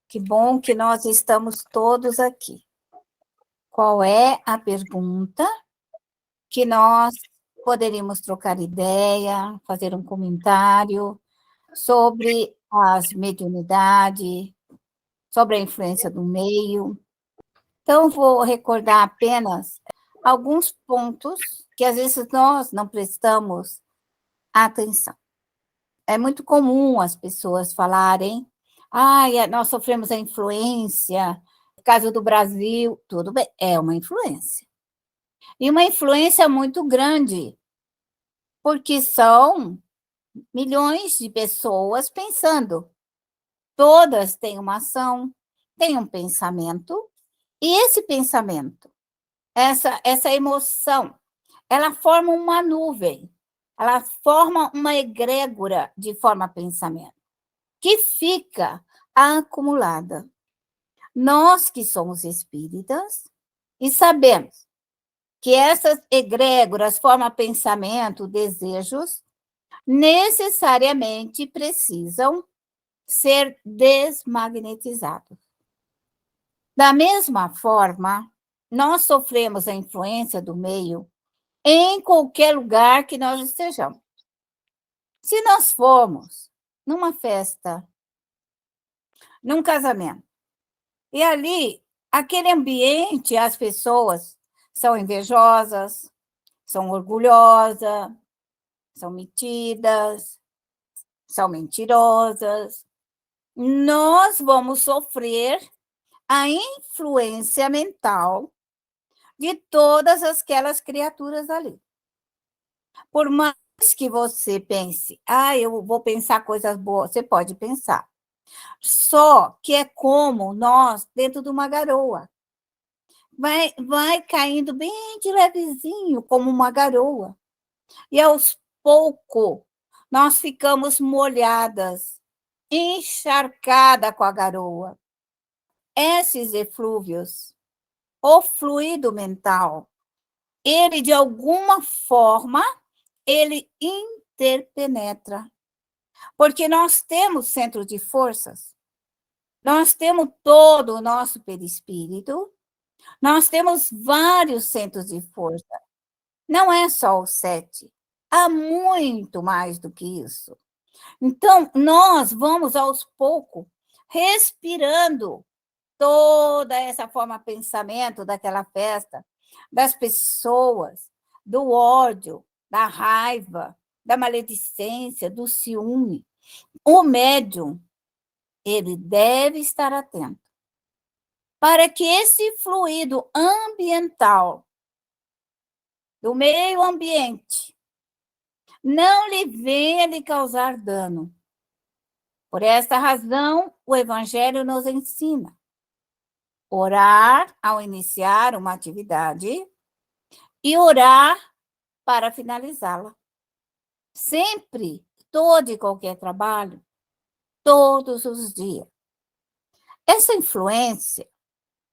Que bom que nós estamos todos aqui. Qual é a pergunta que nós poderíamos trocar ideia, fazer um comentário sobre as mediunidades, sobre a influência do meio? Então, vou recordar apenas alguns pontos que às vezes nós não prestamos atenção. É muito comum as pessoas falarem, nós sofremos a influência, no caso do Brasil, tudo bem, é uma influência. E uma influência muito grande, porque são milhões de pessoas pensando. Todas têm uma ação, têm um pensamento, e esse pensamento, essa emoção, ela forma uma nuvem, ela forma uma egrégora de forma pensamento, que fica acumulada. Nós que somos espíritas e sabemos que essas egrégoras formam pensamento, desejos, necessariamente precisam ser desmagnetizados. Da mesma forma, nós sofremos a influência do meio em qualquer lugar que nós estejamos. Se nós formos numa festa, num casamento, e ali, aquele ambiente, as pessoas são invejosas, são orgulhosas, são metidas, são mentirosas, nós vamos sofrer a influência mental de todas aquelas criaturas ali. Por mais que você pense, eu vou pensar coisas boas, você pode pensar. Só que é como nós dentro de uma garoa. Vai caindo bem de levezinho, como uma garoa. E aos poucos, nós ficamos molhadas, encharcada com a garoa. Esses eflúvios, o fluido mental, ele, de alguma forma, ele interpenetra. Porque nós temos centro de forças, nós temos todo o nosso perispírito, nós temos vários centros de força. Não é só o 7, há muito mais do que isso. Então, nós vamos aos poucos respirando toda essa forma de pensamento daquela festa, das pessoas, do ódio, da raiva, da maledicência, do ciúme. O médium, ele deve estar atento para que esse fluido ambiental do meio ambiente não lhe venha lhe causar dano. Por esta razão, o Evangelho nos ensina orar ao iniciar uma atividade e orar para finalizá-la. Sempre, todo e qualquer trabalho, todos os dias. Essa influência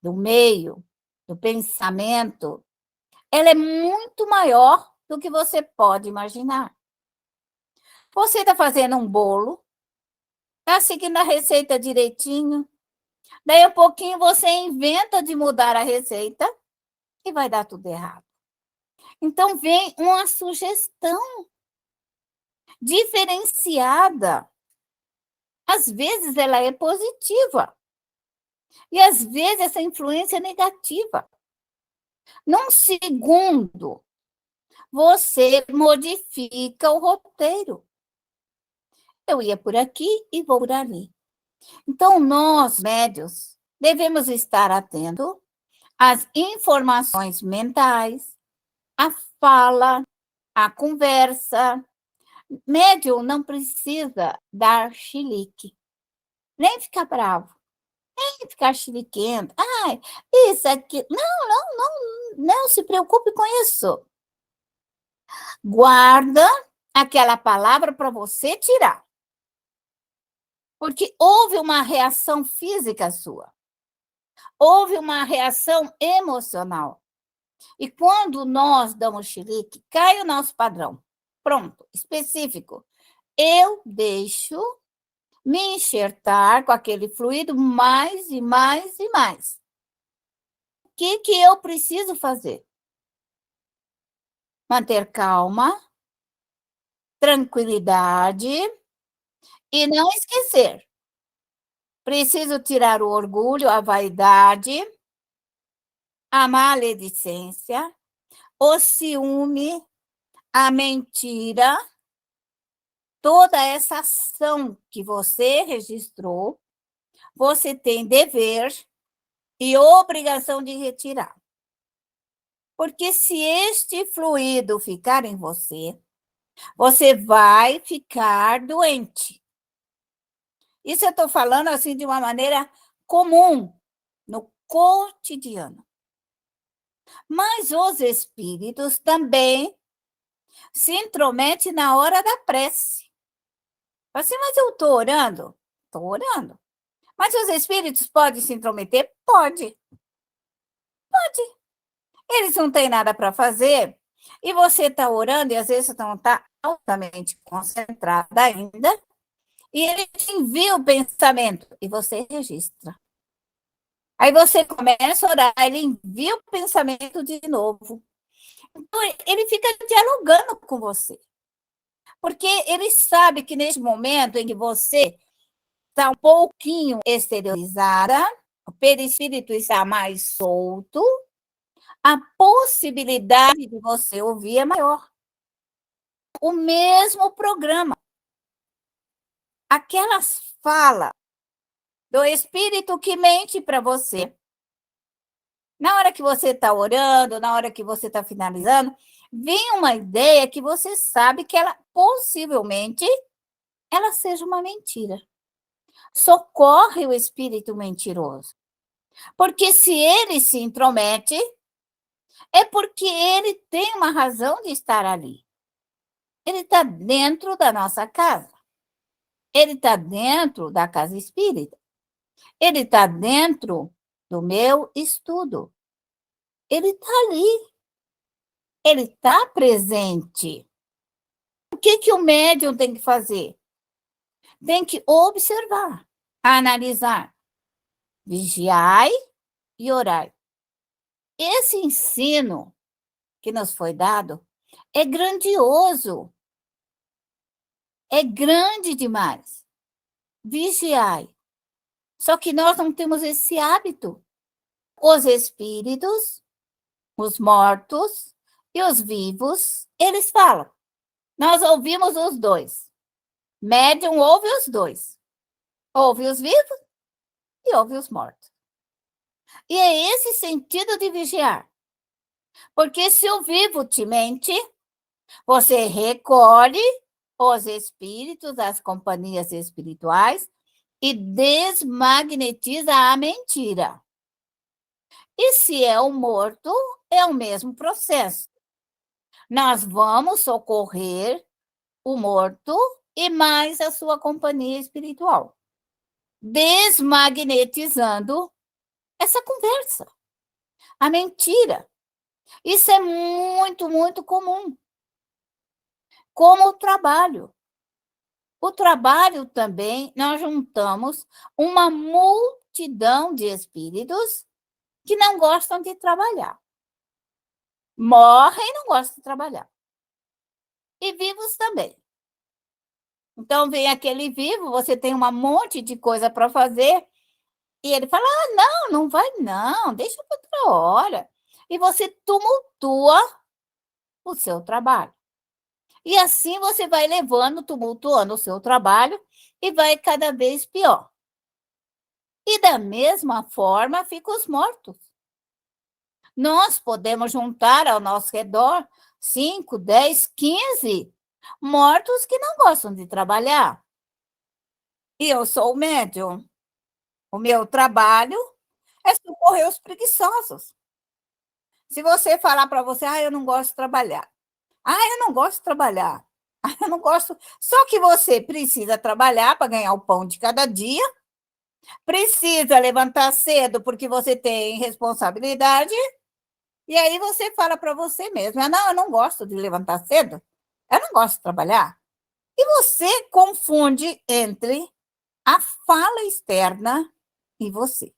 do meio, do pensamento, ela é muito maior do que você pode imaginar. Você está fazendo um bolo, está seguindo a receita direitinho, daí a pouquinho você inventa de mudar a receita e vai dar tudo errado. Então, vem uma sugestão diferenciada. Às vezes, ela é positiva. E, às vezes, essa influência é negativa. Num segundo, você modifica o roteiro. Eu ia por aqui e vou por ali. Então, nós, médios, devemos estar atentos às informações mentais, à fala, à conversa. Médium não precisa dar chilique, nem ficar bravo, nem ficar chiliquento. Isso aqui. Não se preocupe com isso. Guarda aquela palavra para você tirar. Porque houve uma reação física sua. Houve uma reação emocional. E quando nós damos chilique, cai o nosso padrão. Pronto, específico. Eu deixo me enxertar com aquele fluido mais e mais e mais. O que eu preciso fazer? Manter calma, tranquilidade e não esquecer. Preciso tirar o orgulho, a vaidade, a maledicência, o ciúme, a mentira, toda essa ação que você registrou, você tem dever e obrigação de retirar. Porque se este fluido ficar em você, você vai ficar doente. Isso eu estou falando assim de uma maneira comum, no cotidiano. Mas os espíritos também se intrometem na hora da prece. Assim, mas eu estou orando? Estou orando. Mas os espíritos podem se intrometer? Pode. Eles não têm nada para fazer e você está orando e às vezes você não está altamente concentrada ainda e ele te envia o pensamento e você registra. Aí você começa a orar, ele envia o pensamento de novo. Então, ele fica dialogando com você. Porque ele sabe que neste momento em que você está um pouquinho exteriorizada, o perispírito está mais solto, a possibilidade de você ouvir é maior. O mesmo programa. Aquelas falas do espírito que mente para você. Na hora que você está orando, na hora que você está finalizando, vem uma ideia que você sabe que ela possivelmente ela seja uma mentira. Socorre o espírito mentiroso. Porque se ele se intromete, é porque ele tem uma razão de estar ali. Ele está dentro da nossa casa. Ele está dentro da casa espírita. Ele está dentro do meu estudo. Ele está ali. Ele está presente. O que o médium tem que fazer? Tem que observar, analisar, vigiai e orai. Esse ensino que nos foi dado é grandioso. É grande demais. Vigiai. Só que nós não temos esse hábito. Os espíritos, os mortos e os vivos, eles falam. Nós ouvimos os dois. Médium ouve os dois. Ouve os vivos e ouve os mortos. E é esse sentido de vigiar. Porque se o vivo te mente, você recolhe os espíritos, as companhias espirituais e desmagnetiza a mentira. E se é o morto, é o mesmo processo. Nós vamos socorrer o morto e mais a sua companhia espiritual, desmagnetizando essa conversa, a mentira. Isso é muito, muito comum. Como o trabalho. O trabalho também, nós juntamos uma multidão de espíritos que não gostam de trabalhar. Morrem e não gostam de trabalhar. E vivos também. Então, vem aquele vivo, você tem um monte de coisa para fazer, e ele fala, não, não vai não, deixa para outra hora. E você tumultua o seu trabalho. E assim você vai levando, tumultuando o seu trabalho, e vai cada vez pior. E da mesma forma ficam os mortos. Nós podemos juntar ao nosso redor 5, 10, 15 mortos que não gostam de trabalhar. E eu sou o médium. O meu trabalho é socorrer os preguiçosos. Se você falar para você, eu não gosto de trabalhar. Eu não gosto de trabalhar. Eu não gosto. Só que você precisa trabalhar para ganhar o pão de cada dia, precisa levantar cedo porque você tem responsabilidade, e aí você fala para você mesmo, não, eu não gosto de levantar cedo, eu não gosto de trabalhar. E você confunde entre a fala externa em você.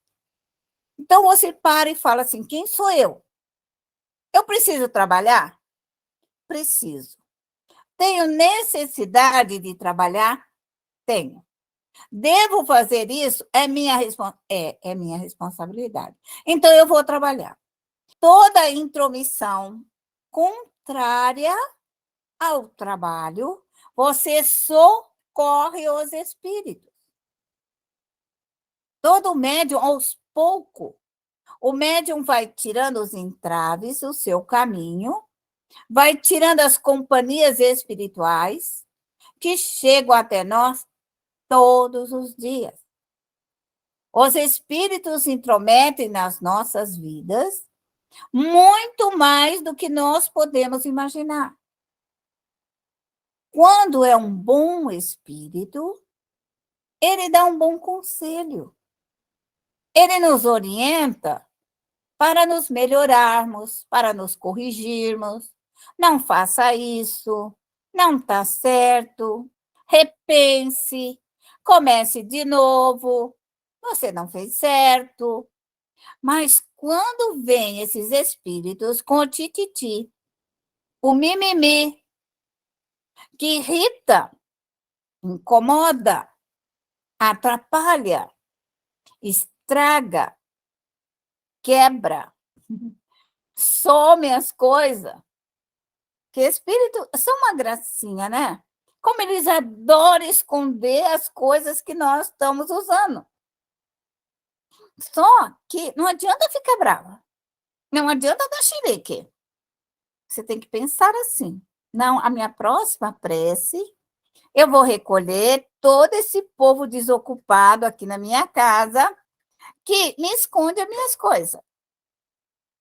Então, você para e fala assim: quem sou eu? Eu preciso trabalhar? Preciso. Tenho necessidade de trabalhar? Tenho. Devo fazer isso? É minha responsabilidade. Então, eu vou trabalhar. Toda intromissão contrária ao trabalho, você socorre os espíritos. Todo médium, aos poucos, o médium vai tirando os entraves do seu caminho, vai tirando as companhias espirituais que chegam até nós todos os dias. Os espíritos se intrometem nas nossas vidas muito mais do que nós podemos imaginar. Quando é um bom espírito, ele dá um bom conselho. Ele nos orienta para nos melhorarmos, para nos corrigirmos. Não faça isso, não está certo, repense, comece de novo, você não fez certo. Mas quando vem esses espíritos com o tititi, o mimimi, que irrita, incomoda, atrapalha, estraga, quebra, some as coisas. Que espírito são uma gracinha, né? Como eles adoram esconder as coisas que nós estamos usando. Só que não adianta ficar brava. Não adianta dar xerique. Você tem que pensar assim. Não, a minha próxima prece, eu vou recolher todo esse povo desocupado aqui na minha casa que me esconde as minhas coisas.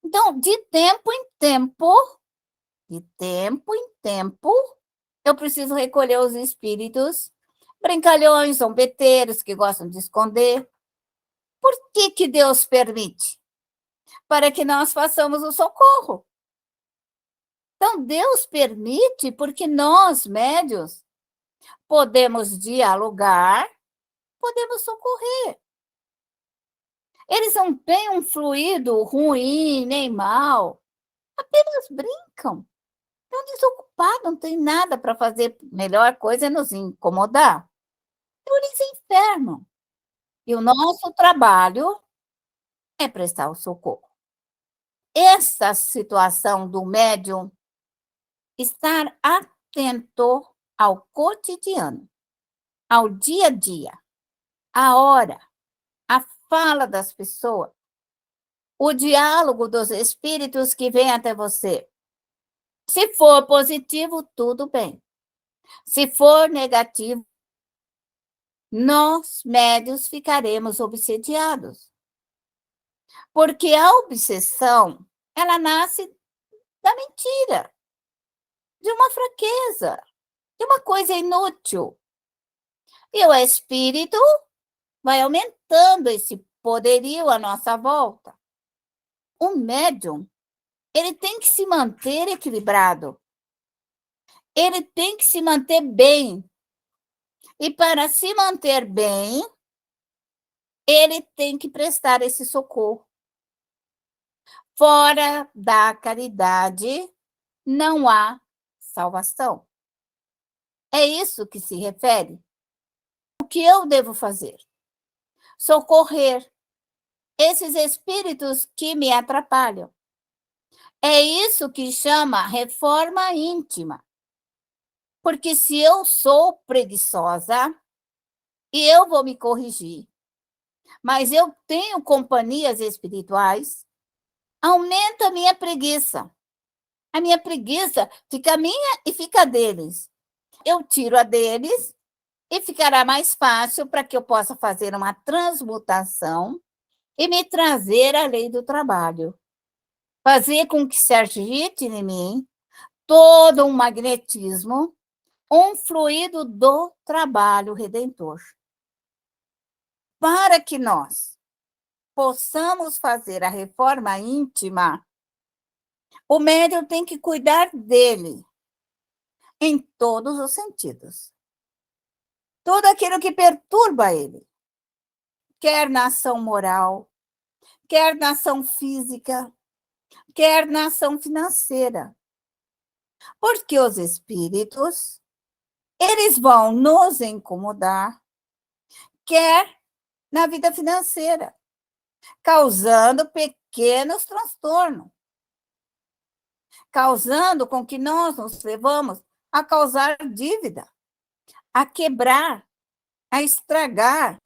Então, de tempo em tempo, eu preciso recolher os espíritos brincalhões, zombeteiros, que gostam de esconder. Por que Deus permite? Para que nós façamos o socorro. Então, Deus permite porque nós, médios, podemos dialogar, podemos socorrer. Eles não têm um fluido ruim nem mal, apenas brincam. Estão desocupados, não tem nada para fazer. Melhor coisa é nos incomodar. Então, eles enfermam. E o nosso trabalho é prestar o socorro. Essa situação do médium, estar atento ao cotidiano, ao dia a dia, a hora, a fala das pessoas, o diálogo dos espíritos que vêm até você. Se for positivo, tudo bem. Se for negativo, nós, médios, ficaremos obsediados. Porque a obsessão, ela nasce da mentira, de uma fraqueza, de uma coisa inútil. E o espírito vai aumentando esse poderio à nossa volta. O médium, ele tem que se manter equilibrado. Ele tem que se manter bem. E para se manter bem, ele tem que prestar esse socorro. Fora da caridade, não há salvação. É isso que se refere. O que eu devo fazer? Socorrer esses espíritos que me atrapalham. É isso que chama reforma íntima. Porque se eu sou preguiçosa, e eu vou me corrigir, mas eu tenho companhias espirituais, aumenta a minha preguiça. A minha preguiça fica minha e fica deles. Eu tiro a deles e ficará mais fácil para que eu possa fazer uma transmutação e me trazer a lei do trabalho. Fazer com que se agite em mim todo um magnetismo, um fluido do trabalho redentor. Para que nós possamos fazer a reforma íntima, o médium tem que cuidar dele em todos os sentidos. tudo aquilo que perturba ele, quer na ação moral, quer na ação física, quer na ação financeira. Porque os espíritos, eles vão nos incomodar, quer na vida financeira, causando pequenos transtornos, causando com que nós nos levamos a causar dívida, a quebrar, a estragar,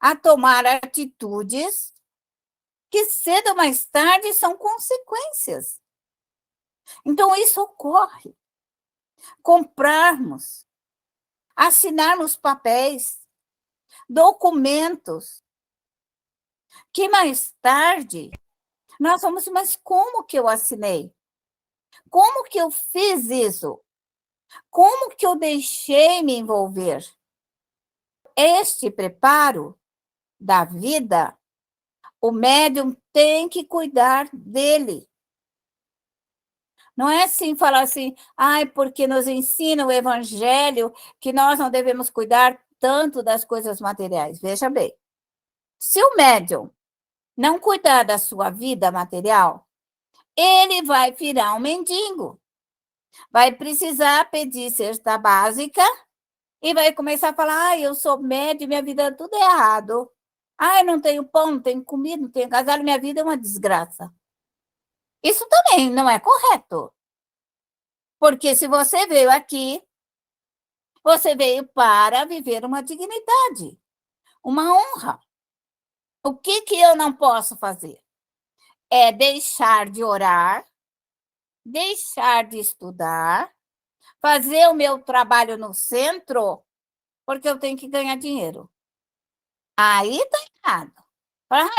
a tomar atitudes que cedo ou mais tarde são consequências. Então, isso ocorre. Comprarmos, assinarmos papéis, documentos, que mais tarde nós vamos, mas como que eu assinei? Como que eu fiz isso? Como que eu deixei me envolver? Este preparo da vida, o médium tem que cuidar dele. Não é assim falar assim, ai, porque nos ensina o evangelho que nós não devemos cuidar tanto das coisas materiais. Veja bem, se o médium não cuidar da sua vida material, ele vai virar um mendigo. Vai precisar pedir cesta básica e vai começar a falar, ai, eu sou médium, minha vida é tudo errado. Ai, não tenho pão, não tenho comida, não tenho agasalho, minha vida é uma desgraça. Isso também não é correto. Porque se você veio aqui, você veio para viver uma dignidade, uma honra. O que eu não posso fazer? É deixar de orar, deixar de estudar, fazer o meu trabalho no centro, porque eu tenho que ganhar dinheiro. Aí está errado.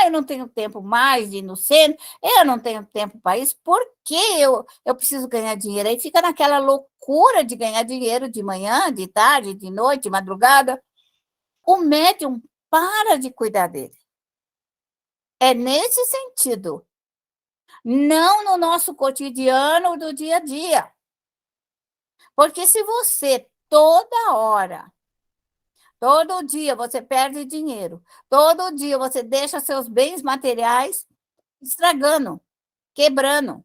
Eu não tenho tempo mais de ir no centro, eu não tenho tempo para isso, por que eu preciso ganhar dinheiro? Aí fica naquela loucura de ganhar dinheiro de manhã, de tarde, de noite, de madrugada. O médium para de cuidar dele. É nesse sentido. Não no nosso cotidiano do dia a dia. Porque se você, toda hora, todo dia você perde dinheiro, todo dia você deixa seus bens materiais estragando, quebrando.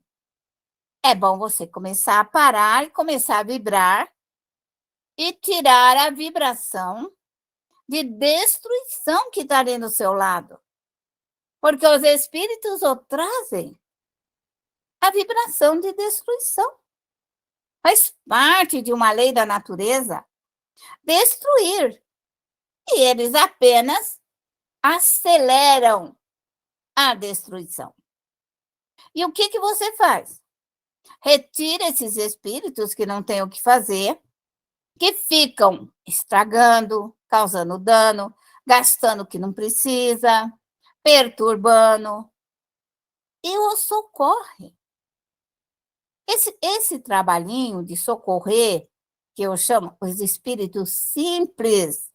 É bom você começar a parar e começar a vibrar e tirar a vibração de destruição que está ali no seu lado. Porque os espíritos o trazem a vibração de destruição. Faz parte de uma lei da natureza destruir. E eles apenas aceleram a destruição. E o que você faz? Retira esses espíritos que não têm o que fazer, que ficam estragando, causando dano, gastando o que não precisa, perturbando, e o socorre. Esse trabalhinho de socorrer, que eu chamo os espíritos simples,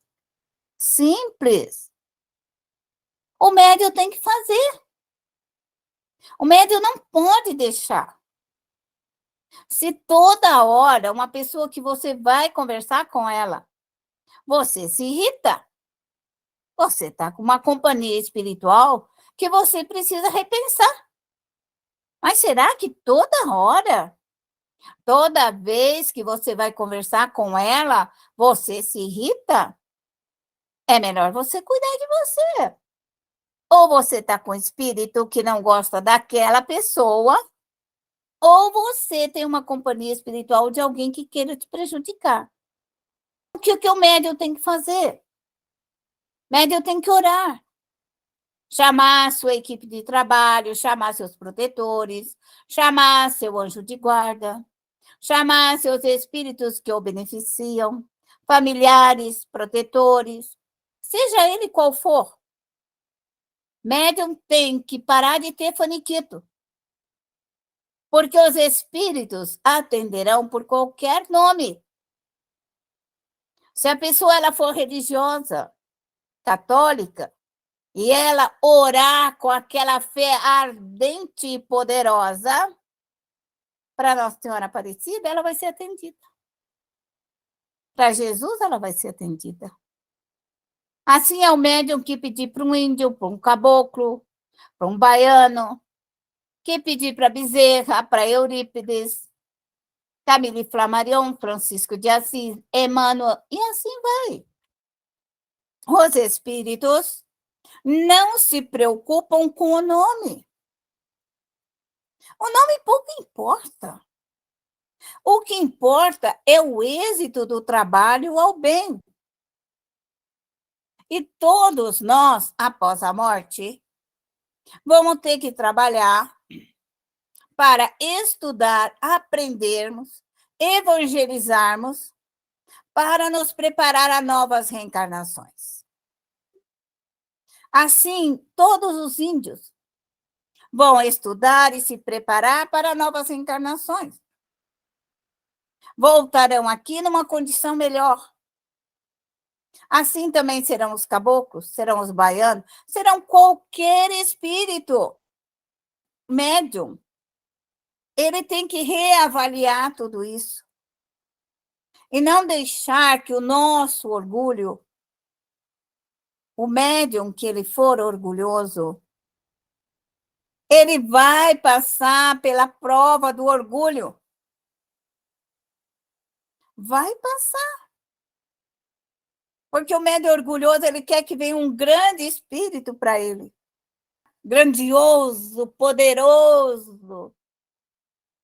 o médium tem que fazer. O médium não pode deixar. Se toda hora uma pessoa que você vai conversar com ela, você se irrita, você está com uma companhia espiritual que você precisa repensar. Mas será que toda hora, toda vez que você vai conversar com ela, você se irrita? É melhor você cuidar de você. Ou você está com espírito que não gosta daquela pessoa, ou você tem uma companhia espiritual de alguém que queira te prejudicar. O que o médium tem que fazer? O médium tem que orar. Chamar a sua equipe de trabalho, chamar seus protetores, chamar seu anjo de guarda, chamar seus espíritos que o beneficiam, familiares, protetores, seja ele qual for. Médium tem que parar de ter faniquito, porque os espíritos atenderão por qualquer nome. Se a pessoa ela for religiosa, católica, e ela orar com aquela fé ardente e poderosa para Nossa Senhora Aparecida, ela vai ser atendida. Para Jesus, ela vai ser atendida. Assim é o médium que pedir para um índio, para um caboclo, para um baiano, que pedir para Bezerra, para Eurípides, Camille Flammarion, Francisco de Assis, Emmanuel, e assim vai. Os espíritos não se preocupam com o nome. O nome pouco importa. O que importa é o êxito do trabalho ao bem. E todos nós, após a morte, vamos ter que trabalhar para estudar, aprendermos, evangelizarmos, para nos preparar a novas reencarnações. Assim, todos os índios vão estudar e se preparar para novas reencarnações. Voltarão aqui numa condição melhor. Assim também serão os caboclos, serão os baianos, serão qualquer espírito médium. Ele tem que reavaliar tudo isso. E não deixar que o nosso orgulho, o médium que ele for orgulhoso, ele vai passar pela prova do orgulho. Vai passar. Porque o médium orgulhoso, ele quer que venha um grande espírito para ele. Grandioso, poderoso.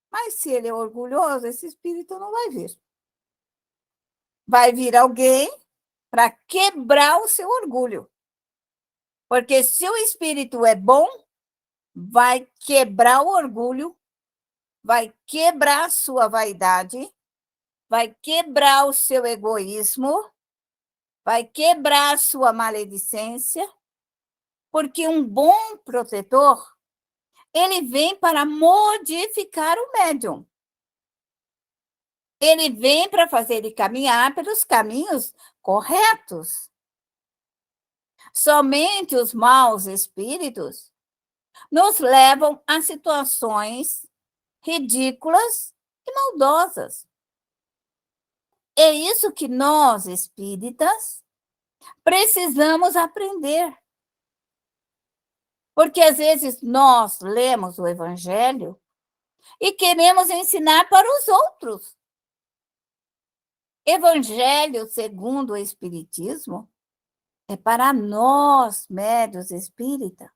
Mas se ele é orgulhoso, esse espírito não vai vir. Vai vir alguém para quebrar o seu orgulho. Porque se o espírito é bom, vai quebrar o orgulho, vai quebrar a sua vaidade, vai quebrar o seu egoísmo, vai quebrar a sua maledicência, porque um bom protetor, ele vem para modificar o médium. Ele vem para fazer ele caminhar pelos caminhos corretos. Somente os maus espíritos nos levam a situações ridículas e maldosas. É isso que nós, espíritas, precisamos aprender. Porque às vezes nós lemos o Evangelho e queremos ensinar para os outros. Evangelho segundo o Espiritismo é para nós, médios espíritas.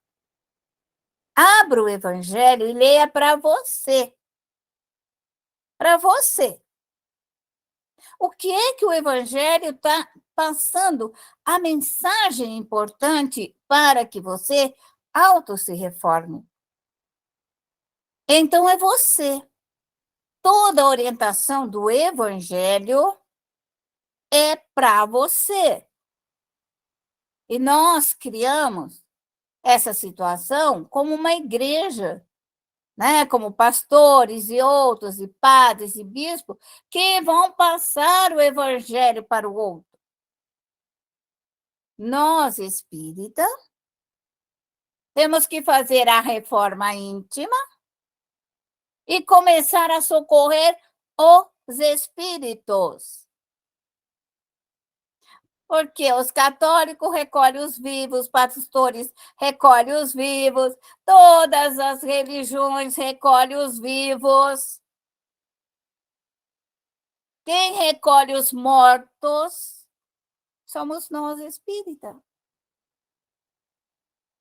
Abra o Evangelho e leia para você. Para você. O que é que o Evangelho está passando? A mensagem importante para que você se reforme. Então, é você. Toda a orientação do Evangelho é para você. E nós criamos essa situação como uma igreja, né? Como pastores e outros, e padres e bispos, que vão passar o Evangelho para o outro. Nós, espíritas, temos que fazer a reforma íntima e começar a socorrer os espíritos. Porque os católicos recolhem os vivos, os pastores recolhem os vivos, todas as religiões recolhem os vivos. Quem recolhe os mortos somos nós, espíritas.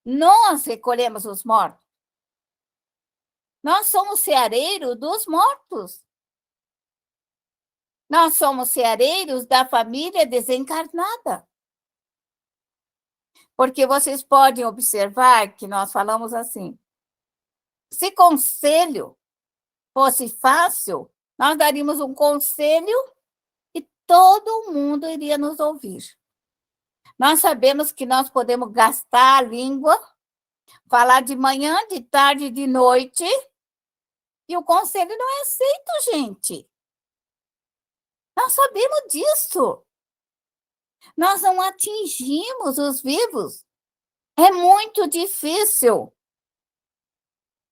Nós recolhemos os mortos. Nós somos ceareiros dos mortos. Nós somos ceareiros da família desencarnada. Porque vocês podem observar que nós falamos assim: se conselho fosse fácil, nós daríamos um conselho e todo mundo iria nos ouvir. Nós sabemos que nós podemos gastar a língua, falar de manhã, de tarde, de noite, e o conselho não é aceito, gente. Nós sabemos disso. Nós não atingimos os vivos. É muito difícil.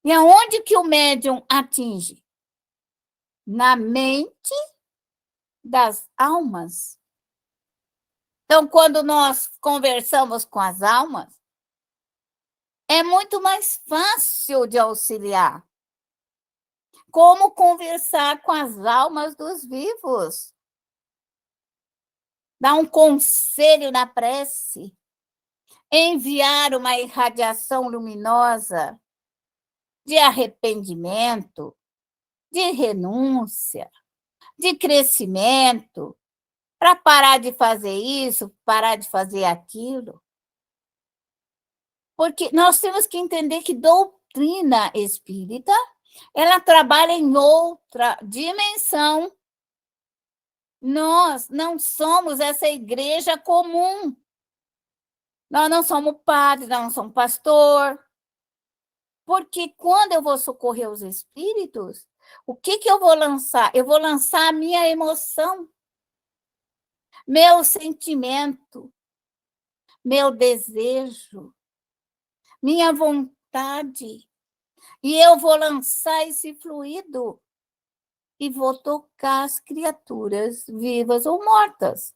E aonde que o médium atinge? Na mente das almas. Então, quando nós conversamos com as almas, é muito mais fácil de auxiliar. Como conversar com as almas dos vivos? Dar um conselho na prece, enviar uma irradiação luminosa de arrependimento, de renúncia, de crescimento, para parar de fazer isso, parar de fazer aquilo. Porque nós temos que entender que doutrina espírita, ela trabalha em outra dimensão. Nós não somos essa igreja comum. Nós não somos padre, nós não somos pastor. Porque quando eu vou socorrer os espíritos, o que eu vou lançar? Eu vou lançar a minha emoção, meu sentimento, meu desejo, minha vontade. E eu vou lançar esse fluido e vou tocar as criaturas vivas ou mortas.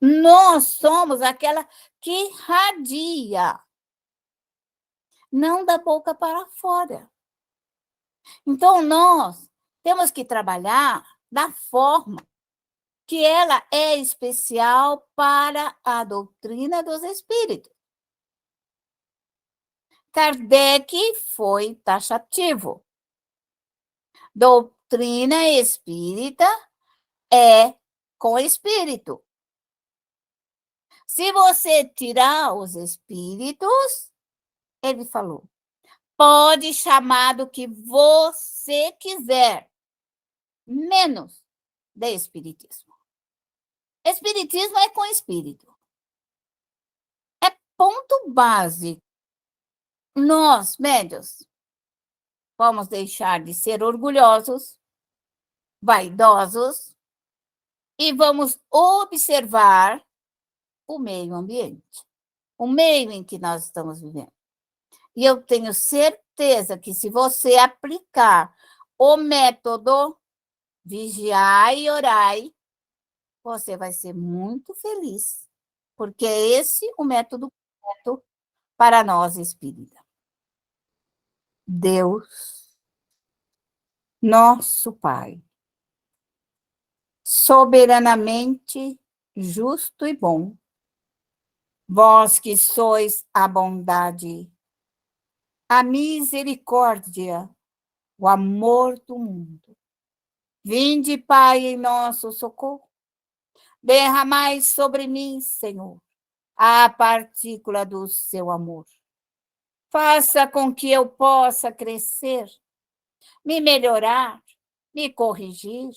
Nós somos aquela que radia, não da boca para fora. Então, nós temos que trabalhar da forma que ela é especial para a doutrina dos espíritos. Kardec foi taxativo. Doutrina espírita é com espírito. Se você tirar os espíritos, ele falou, pode chamar do que você quiser, menos de espiritismo. Espiritismo é com espírito. É ponto básico. Nós, médios, vamos deixar de ser orgulhosos, vaidosos e vamos observar o meio ambiente, o meio em que nós estamos vivendo. E eu tenho certeza que se você aplicar o método vigiai e orai, você vai ser muito feliz, porque é esse o método correto para nós espíritas. Deus, nosso Pai, soberanamente justo e bom, vós que sois a bondade, a misericórdia, o amor do mundo. Vinde, Pai, em nosso socorro. Derramai sobre mim, Senhor, a partícula do seu amor. Faça com que eu possa crescer, me melhorar, me corrigir,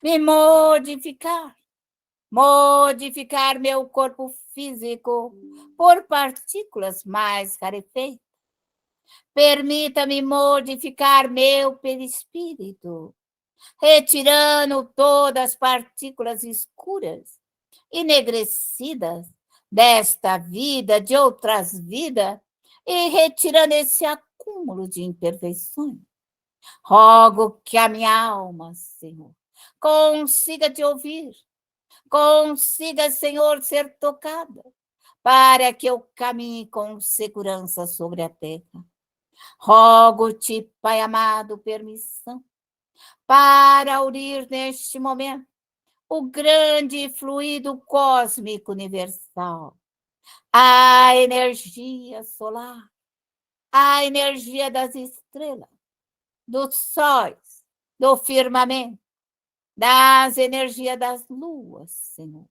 me modificar. Modificar meu corpo físico por partículas mais rarefeitas. Permita-me modificar meu perispírito, retirando todas as partículas escuras, enegrecidas desta vida, de outras vidas, e retirando esse acúmulo de imperfeições. Rogo que a minha alma, Senhor, consiga te ouvir, consiga, Senhor, ser tocada, para que eu caminhe com segurança sobre a terra. Rogo-te, Pai amado, permissão, para unir neste momento o grande fluido cósmico universal, a energia solar, a energia das estrelas, dos sóis, do firmamento, das energias das luas, Senhor.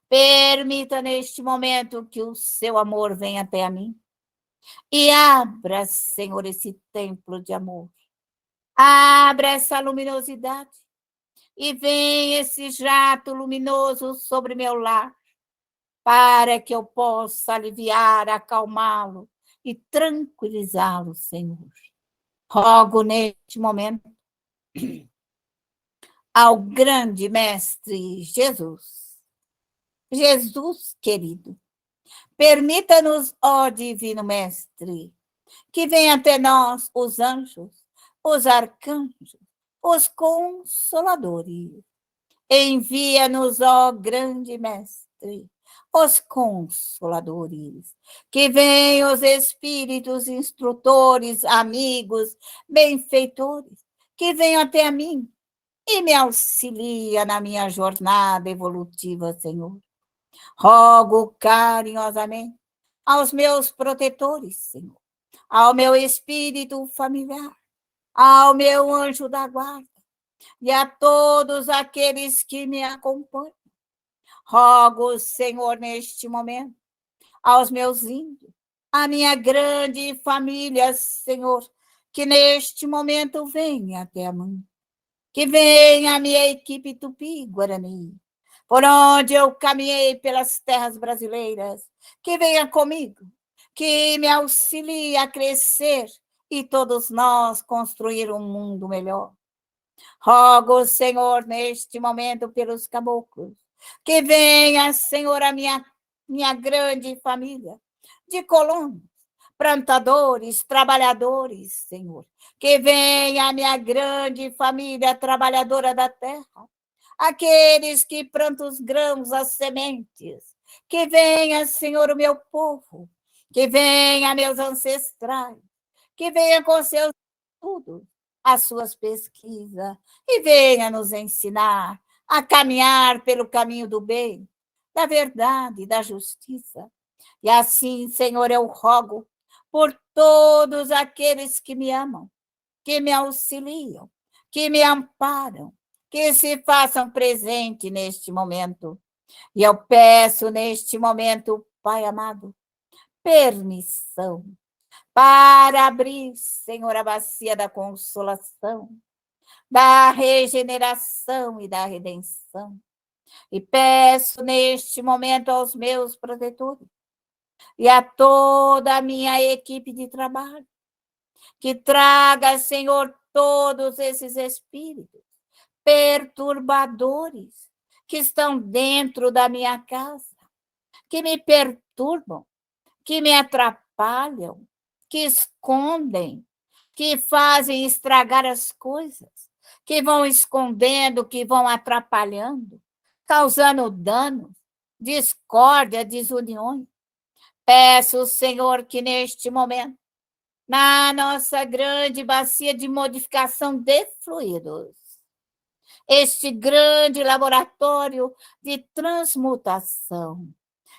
Permita neste momento que o seu amor venha até a mim e abra, Senhor, esse templo de amor. Abra essa luminosidade e vem esse jato luminoso sobre meu lar, para que eu possa aliviar, acalmá-lo e tranquilizá-lo, Senhor. Rogo neste momento ao grande Mestre Jesus. Jesus querido, permita-nos, ó Divino Mestre, que venha até nós os anjos, os arcanjos, os consoladores. Envia-nos, ó grande Mestre, entre os consoladores. Que venham os espíritos instrutores, amigos, benfeitores, que venham até a mim e me auxilia na minha jornada evolutiva, Senhor. Rogo carinhosamente aos meus protetores, Senhor, ao meu espírito familiar, ao meu anjo da guarda e a todos aqueles que me acompanham. Rogo, Senhor, neste momento, aos meus índios, à minha grande família, Senhor, que neste momento venha até a mim, que venha a minha equipe Tupi-Guarani, por onde eu caminhei pelas terras brasileiras, que venha comigo, que me auxilie a crescer e todos nós construir um mundo melhor. Rogo, Senhor, neste momento pelos caboclos, que venha, Senhor, a minha grande família de colonos, plantadores, trabalhadores, Senhor, que venha a minha grande família trabalhadora da terra, aqueles que plantam os grãos, as sementes, que venha, Senhor, o meu povo, que venha meus ancestrais, que venha com seus estudos, as suas pesquisas, e venha nos ensinar a caminhar pelo caminho do bem, da verdade, da justiça. E assim, Senhor, eu rogo por todos aqueles que me amam, que me auxiliam, que me amparam, que se façam presente neste momento. E eu peço neste momento, Pai amado, permissão para abrir, Senhor, a bacia da consolação, da regeneração e da redenção. E peço neste momento aos meus protetores e a toda a minha equipe de trabalho, que traga, Senhor, todos esses espíritos perturbadores que estão dentro da minha casa, que me perturbam, que me atrapalham, que escondem, que fazem estragar as coisas, que vão escondendo, que vão atrapalhando, causando dano, discórdia, desuniões. Peço, Senhor, que neste momento, na nossa grande bacia de modificação de fluidos, este grande laboratório de transmutação,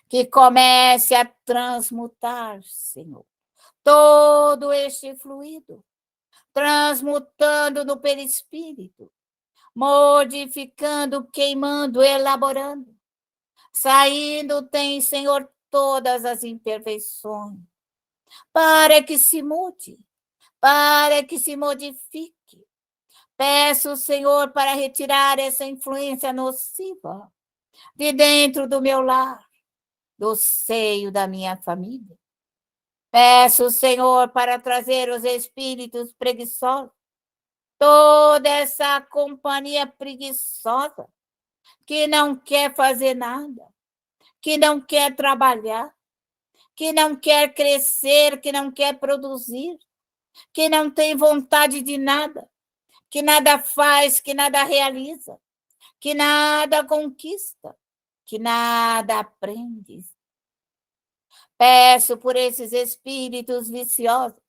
que comece a transmutar, Senhor, todo este fluido, transmutando no perispírito, modificando, queimando, elaborando. Saindo tem, Senhor, todas as imperfeições, para que se mude, para que se modifique. Peço, Senhor, para retirar essa influência nociva de dentro do meu lar, do seio da minha família. Peço, Senhor, para trazer os espíritos preguiçosos, toda essa companhia preguiçosa, que não quer fazer nada, que não quer trabalhar, que não quer crescer, que não quer produzir, que não tem vontade de nada, que nada faz, que nada realiza, que nada conquista, que nada aprende. Peço por esses espíritos viciosos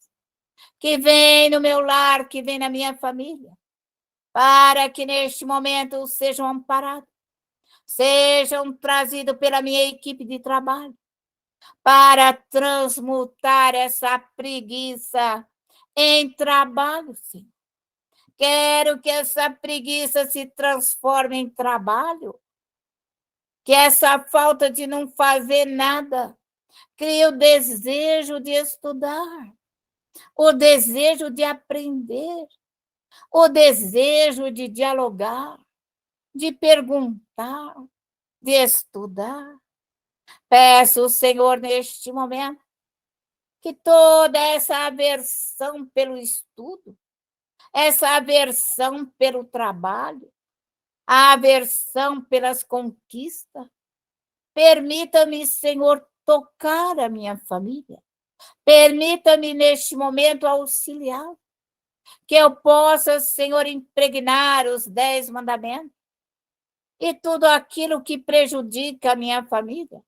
que vêm no meu lar, que vêm na minha família, para que neste momento sejam amparados, sejam trazidos pela minha equipe de trabalho, para transmutar essa preguiça em trabalho, sim. Quero que essa preguiça se transforme em trabalho, que essa falta de não fazer nada crie o desejo de estudar, o desejo de aprender, o desejo de dialogar, de perguntar, de estudar. Peço, Senhor, neste momento, que toda essa aversão pelo estudo, essa aversão pelo trabalho, a aversão pelas conquistas, permita-me, Senhor, tocar a minha família. Permita-me, neste momento, auxiliar, que eu possa, Senhor, impregnar os 10 mandamentos, e tudo aquilo que prejudica a minha família,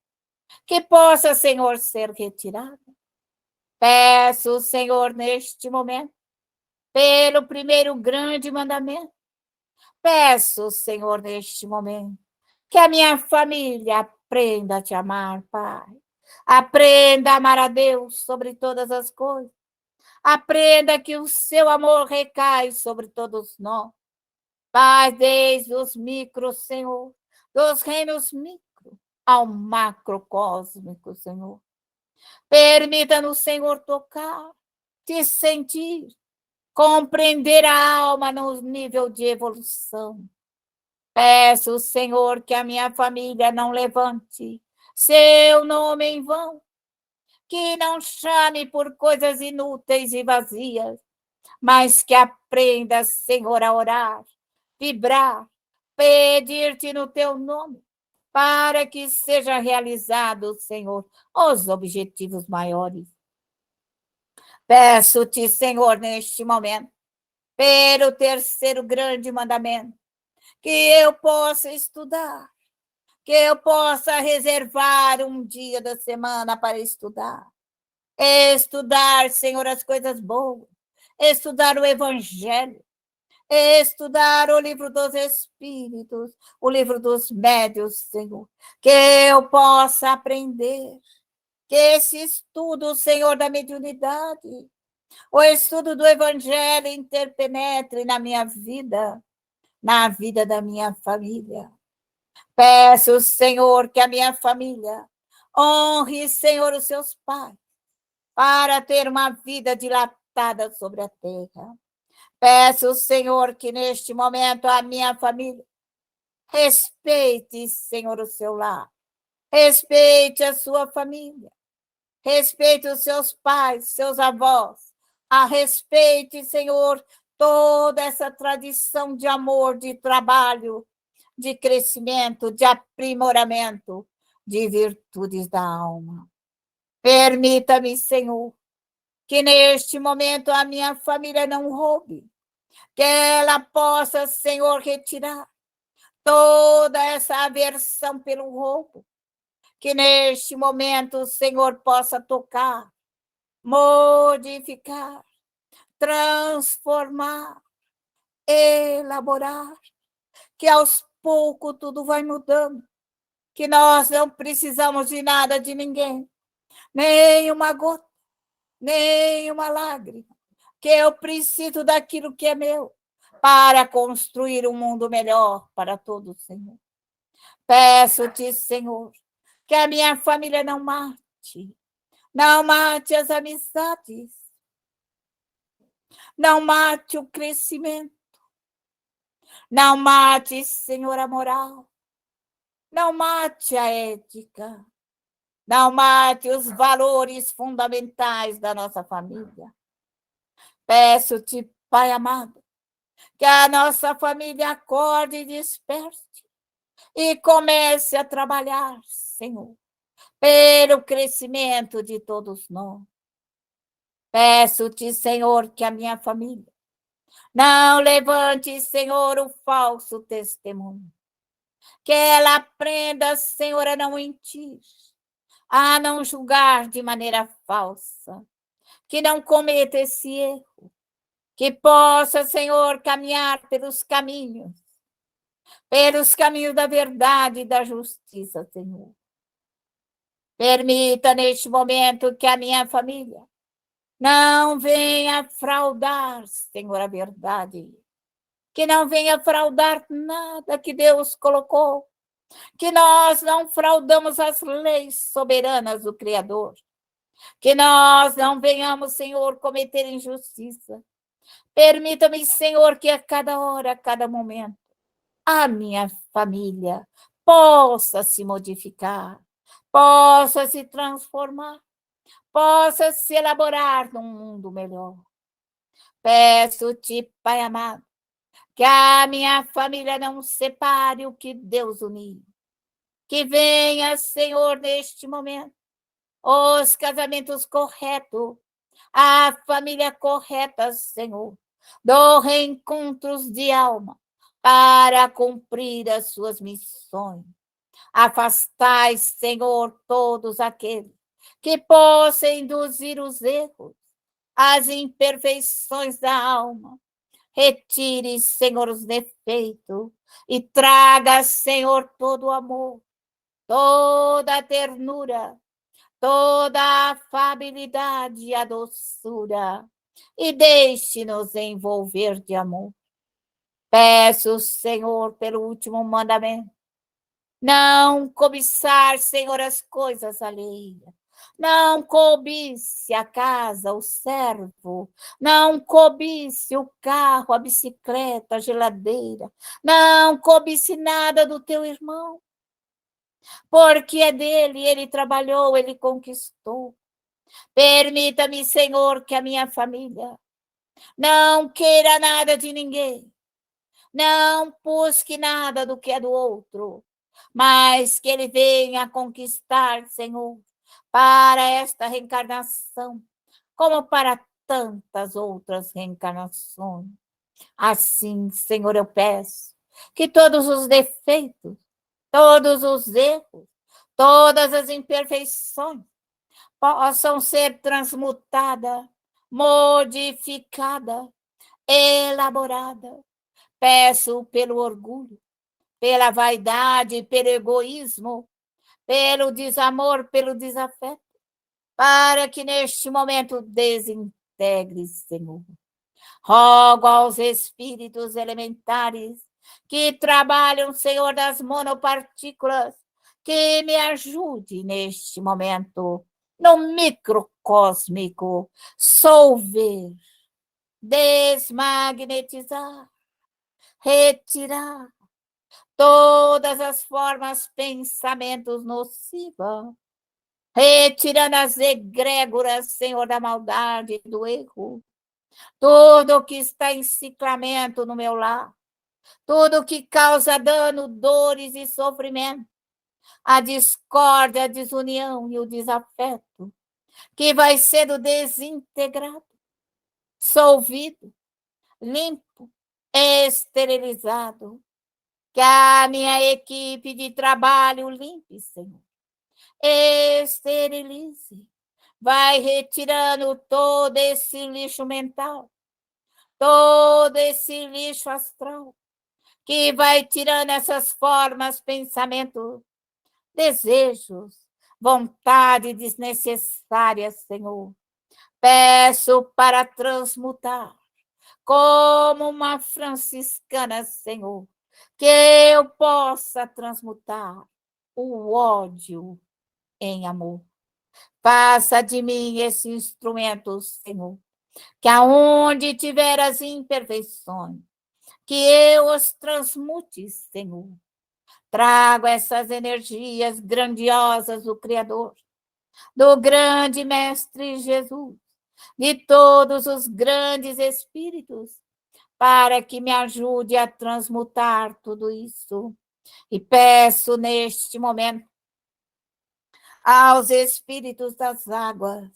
que possa, Senhor, ser retirado. Peço, Senhor, neste momento, pelo primeiro grande mandamento. Peço, Senhor, neste momento, que a minha família aprenda a te amar, Pai. Aprenda a amar a Deus sobre todas as coisas. Aprenda que o seu amor recai sobre todos nós. Pai, desde os micros, Senhor, dos reinos micro ao macrocósmico, Senhor. Permita-nos, Senhor, tocar, te sentir, compreender a alma no nível de evolução. Peço, Senhor, que a minha família não levante seu nome em vão, que não chame por coisas inúteis e vazias, mas que aprenda, Senhor, a orar, vibrar, pedir-te no teu nome, para que seja realizado, Senhor, os objetivos maiores. Peço-te, Senhor, neste momento, pelo terceiro grande mandamento, que eu possa estudar, que eu possa reservar um dia da semana para estudar. Estudar, Senhor, as coisas boas, estudar o Evangelho, estudar o livro dos Espíritos, o livro dos Médios, Senhor, que eu possa aprender, que esse estudo, Senhor, da mediunidade, o estudo do Evangelho interpenetre na minha vida, na vida da minha família. Peço, Senhor, que a minha família honre, Senhor, os seus pais, para ter uma vida dilatada sobre a terra. Peço, Senhor, que neste momento a minha família respeite, Senhor, o seu lar, respeite a sua família, respeite os seus pais, seus avós, respeite, Senhor, toda essa tradição de amor, de trabalho, de crescimento, de aprimoramento, de virtudes da alma. Permita-me, Senhor, que neste momento a minha família não roube, que ela possa, Senhor, retirar toda essa aversão pelo roubo, que neste momento o Senhor possa tocar, modificar, transformar, elaborar, que aos poucos tudo vai mudando, que nós não precisamos de nada de ninguém, nem uma gota, nem uma lágrima, que eu preciso daquilo que é meu, para construir um mundo melhor para todos, Senhor. Peço-te, Senhor, que a minha família não mate as amizades, não mate o crescimento, não mate, Senhor, a moral, não mate a ética, não mate os valores fundamentais da nossa família. Peço-te, Pai amado, que a nossa família acorde e desperte e comece a trabalhar, Senhor, pelo crescimento de todos nós. Peço-te, Senhor, que a minha família não levante, Senhor, o falso testemunho. Que ela aprenda, Senhor, a não mentir, a não julgar de maneira falsa. Que não cometa esse erro. Que possa, Senhor, caminhar pelos caminhos da verdade e da justiça, Senhor. Permita neste momento que a minha família não venha fraudar, Senhor, a verdade. Que não venha fraudar nada que Deus colocou. Que nós não fraudamos as leis soberanas do Criador. Que nós não venhamos, Senhor, cometer injustiça. Permita-me, Senhor, que a cada hora, a cada momento, a minha família possa se modificar, possa se transformar, possa se elaborar num mundo melhor. Peço-te, Pai amado, que a minha família não separe o que Deus uniu. Que venha, Senhor, neste momento, os casamentos corretos, a família correta, Senhor, do reencontros de alma, para cumprir as suas missões. Afastai, Senhor, todos aqueles que possam induzir os erros, as imperfeições da alma. Retire, Senhor, os defeitos e traga, Senhor, todo o amor, toda a ternura, toda a afabilidade e a doçura, e deixe-nos envolver de amor. Peço, Senhor, pelo último mandamento, não cobiçar, Senhor, as coisas alheias. Não cobice a casa, o servo. Não cobice o carro, a bicicleta, a geladeira. Não cobice nada do teu irmão. Porque é dele, ele trabalhou, ele conquistou. Permita-me, Senhor, que a minha família não queira nada de ninguém. Não busque nada do que é do outro, mas que ele venha conquistar, Senhor, para esta reencarnação, como para tantas outras reencarnações. Assim, Senhor, eu peço que todos os defeitos, todos os erros, todas as imperfeições possam ser transmutadas, modificadas, elaboradas. Peço pelo orgulho, pela vaidade, pelo egoísmo, pelo desamor, pelo desafeto, para que neste momento desintegre, Senhor. Rogo aos espíritos elementares que trabalham, Senhor, das monopartículas, que me ajude neste momento, no microcósmico, solver, desmagnetizar, retirar todas as formas, pensamentos nocivos, retirando as egrégoras, Senhor, da maldade, do erro, tudo que está em ciclamento no meu lar, tudo que causa dano, dores e sofrimento, a discórdia, a desunião e o desafeto, que vai sendo desintegrado, solvido, limpo, esterilizado. Que a minha equipe de trabalho limpe, Senhor. Esterilize. Vai retirando todo esse lixo mental, todo esse lixo astral, que vai tirando essas formas, pensamentos, desejos, vontade desnecessárias, Senhor. Peço para transmutar, como uma franciscana, Senhor, que eu possa transmutar o ódio em amor. Faça de mim esse instrumento, Senhor, que aonde tiver as imperfeições, que eu os transmute, Senhor. Trago essas energias grandiosas do Criador, do grande Mestre Jesus, de todos os grandes espíritos, para que me ajude a transmutar tudo isso. E peço neste momento aos espíritos das águas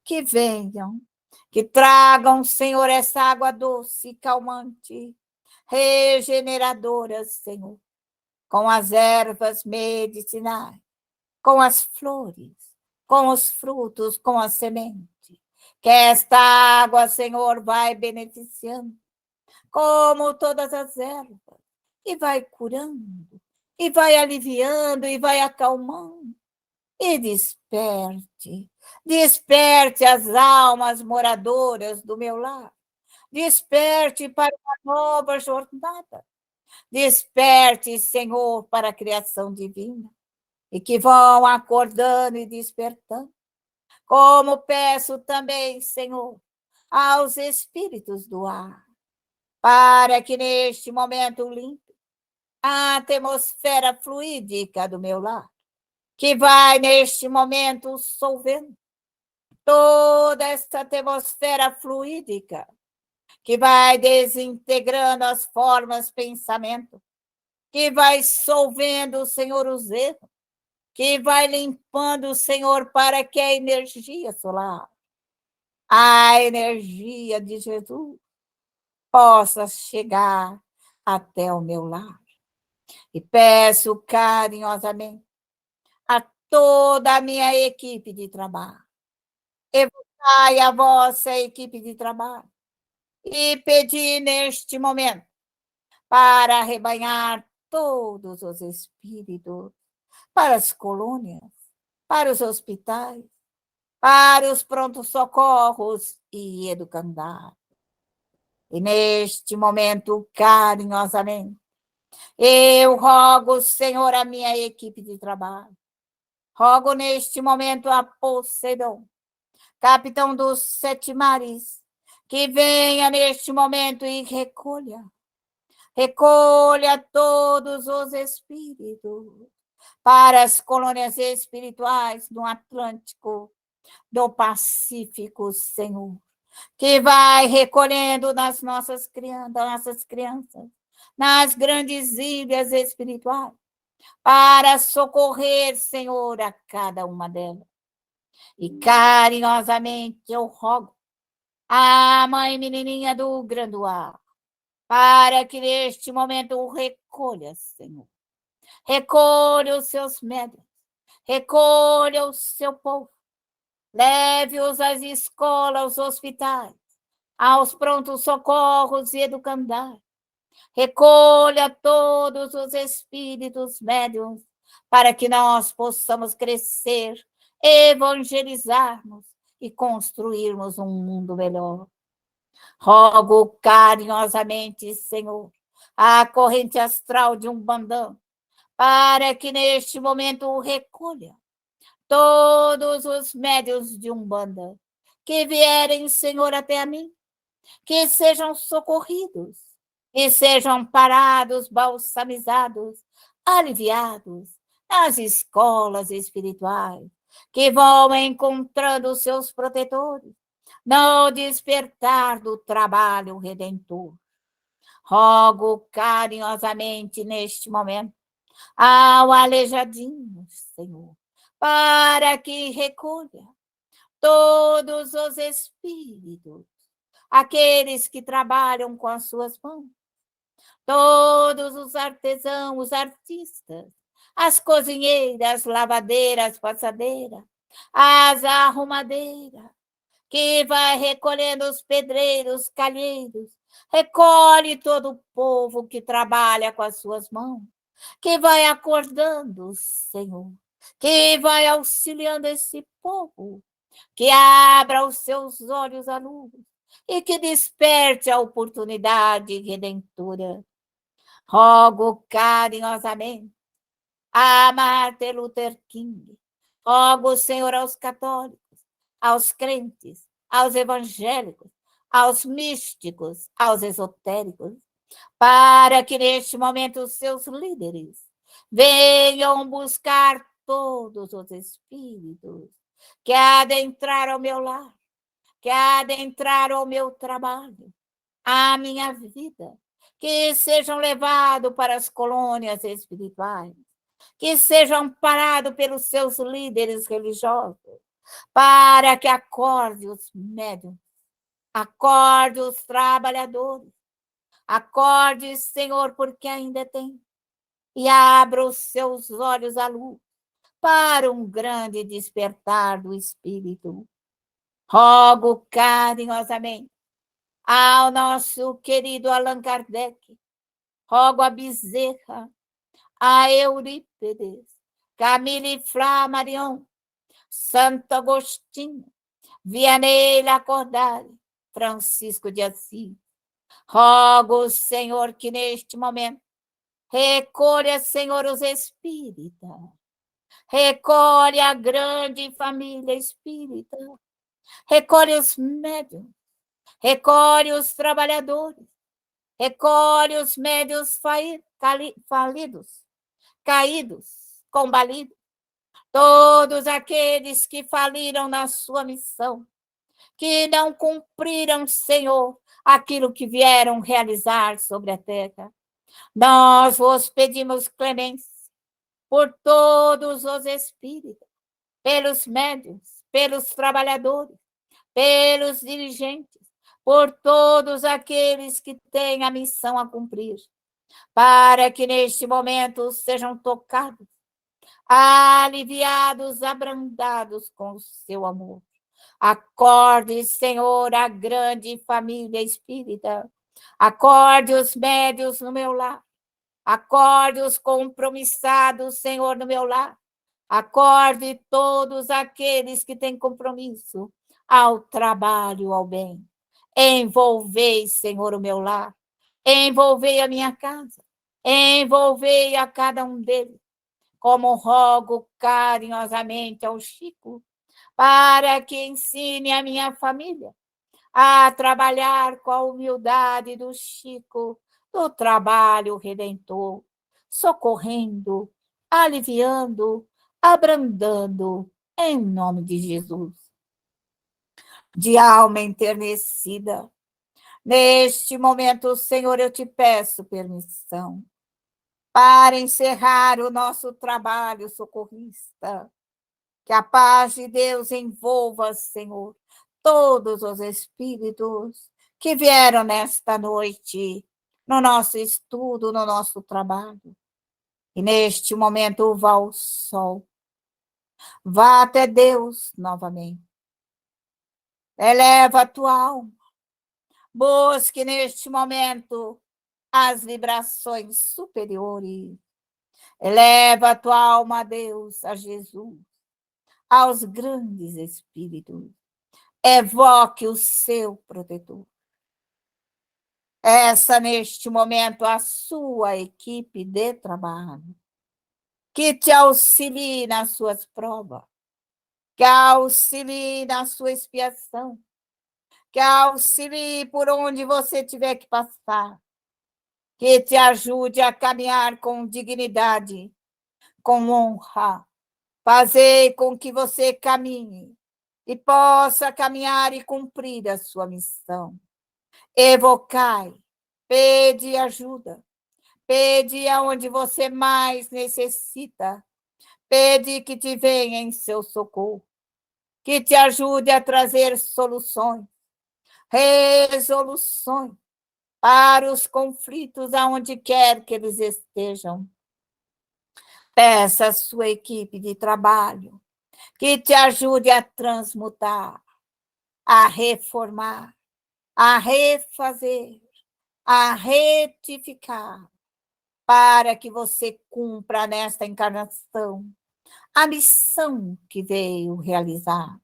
que venham, que tragam, Senhor, essa água doce, calmante, regeneradora, Senhor, com as ervas medicinais, com as flores, com os frutos, com a semente. Que esta água, Senhor, vai beneficiando, como todas as ervas, e vai curando, e vai aliviando, e vai acalmando. E desperte, desperte as almas moradoras do meu lar, desperte para uma nova jornada, desperte, Senhor, para a criação divina, e que vão acordando e despertando, como peço também, Senhor, aos espíritos do ar, para que neste momento limpe a atmosfera fluídica do meu lar, que vai neste momento solvendo toda essa atmosfera fluídica, que vai desintegrando as formas, pensamento, que vai solvendo, Senhor, os erros, que vai limpando, Senhor, para que a energia solar, a energia de Jesus, possa chegar até o meu lar. E peço carinhosamente a toda a minha equipe de trabalho, evocai a vossa equipe de trabalho e pedi neste momento para arrebanhar todos os espíritos para as colônias, para os hospitais, para os prontos-socorros e educandários. E neste momento, carinhosamente, eu rogo, Senhor, a minha equipe de trabalho. Rogo neste momento a Poseidon, capitão dos 7 mares, que venha neste momento e recolha todos os espíritos para as colônias espirituais do Atlântico, do Pacífico, Senhor, que vai recolhendo nas nossas crianças, nas grandes ilhas espirituais, para socorrer, Senhor, a cada uma delas. E carinhosamente eu rogo à mãe menininha do Granduá, para que neste momento o recolha, Senhor. Recolha os seus médicos, recolha o seu povo, leve-os às escolas, aos hospitais, aos prontos-socorros e educandários. Recolha todos os espíritos médiuns para que nós possamos crescer, evangelizarmos e construirmos um mundo melhor. Rogo carinhosamente, Senhor, a corrente astral de Umbanda, para que neste momento recolha todos os médiuns de Umbanda que vierem, Senhor, até a mim, que sejam socorridos, que sejam parados, balsamizados, aliviados nas escolas espirituais, que vão encontrando os seus protetores no despertar do trabalho redentor. Rogo carinhosamente neste momento ao aleijadinho, Senhor, para que recolha todos os espíritos, aqueles que trabalham com as suas mãos, todos os artesãos, os artistas, as cozinheiras, lavadeiras, passadeiras, as arrumadeiras, que vai recolhendo os pedreiros, calheiros, recolhe todo o povo que trabalha com as suas mãos, que vai acordando, Senhor, que vai auxiliando esse povo, que abra os seus olhos à luz e que desperte a oportunidade redentora. Rogo carinhosamente a Martin Luther King, rogo, Senhor, aos católicos, aos crentes, aos evangélicos, aos místicos, aos esotéricos, para que neste momento os seus líderes venham buscar todos os espíritos que adentraram ao meu lar, que adentraram ao meu trabalho, à minha vida, que sejam levados para as colônias espirituais, que sejam parados pelos seus líderes religiosos, para que acorde os médiuns, acorde os trabalhadores, acorde, Senhor, porque ainda tem, e abra os seus olhos à luz para um grande despertar do espírito. Rogo carinhosamente ao nosso querido Allan Kardec, rogo a Bezerra, a Eurípides, Camille Flammarion, Santo Agostinho, Vianney Lacordaire, Francisco de Assis. Rogo, Senhor, que neste momento recolha, Senhor, os espíritas, recolhe a grande família espírita, recolhe os médiuns, recolhe os trabalhadores, recolhe os médiuns falidos, caídos, combalidos, todos aqueles que faliram na sua missão, que não cumpriram, Senhor, aquilo que vieram realizar sobre a terra. Nós vos pedimos clemência por todos os espíritos, pelos médiuns, pelos trabalhadores, pelos dirigentes, por todos aqueles que têm a missão a cumprir. para que neste momento sejam tocados, aliviados, abrandados com o seu amor. Acorde, Senhor, a grande família espírita. Acorde os médios no meu lar. Acorde os compromissados, Senhor, no meu lar. Acorde todos aqueles que têm compromisso ao trabalho, ao bem. Envolvei, Senhor, o meu lar. Envolvei a minha casa. Envolvei a cada um deles. Como rogo carinhosamente ao Chico, para que ensine a minha família a trabalhar com a humildade do Chico, do trabalho redentor, socorrendo, aliviando, abrandando, em nome de Jesus. De alma enternecida, neste momento, Senhor, eu te peço permissão para encerrar o nosso trabalho socorrista. Que a paz de Deus envolva, Senhor, todos os espíritos que vieram nesta noite, no nosso estudo, no nosso trabalho. E neste momento vá ao sol, vá até Deus novamente. Eleva a tua alma, busque neste momento as vibrações superiores. Eleva a tua alma a Deus, a Jesus, aos grandes espíritos. Evoque o seu protetor. Essa, neste momento, a sua equipe de trabalho, que te auxilie nas suas provas, que auxilie na sua expiação, que auxilie por onde você tiver que passar, que te ajude a caminhar com dignidade, com honra, fazer com que você caminhe e possa caminhar e cumprir a sua missão. Evocai, pede ajuda, pede aonde você mais necessita, pede que te venha em seu socorro, que te ajude a trazer soluções, resoluções para os conflitos aonde quer que eles estejam. Peça à sua equipe de trabalho que te ajude a transmutar, a reformar, a refazer, a retificar, para que você cumpra nesta encarnação a missão que veio realizar.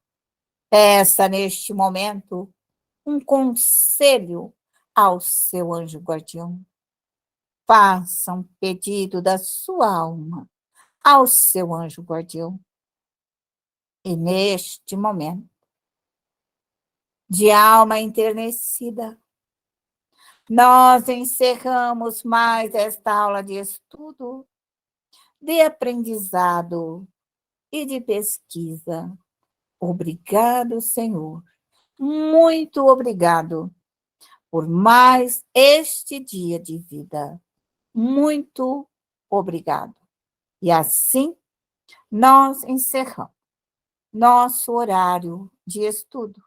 Peça neste momento um conselho ao seu anjo guardião. Faça um pedido da sua alma ao seu anjo guardião. E neste momento, de alma enternecida, nós encerramos mais esta aula de estudo, de aprendizado e de pesquisa. Obrigado, Senhor. Muito obrigado por mais este dia de vida. Muito obrigado. E assim nós encerramos nosso horário de estudo.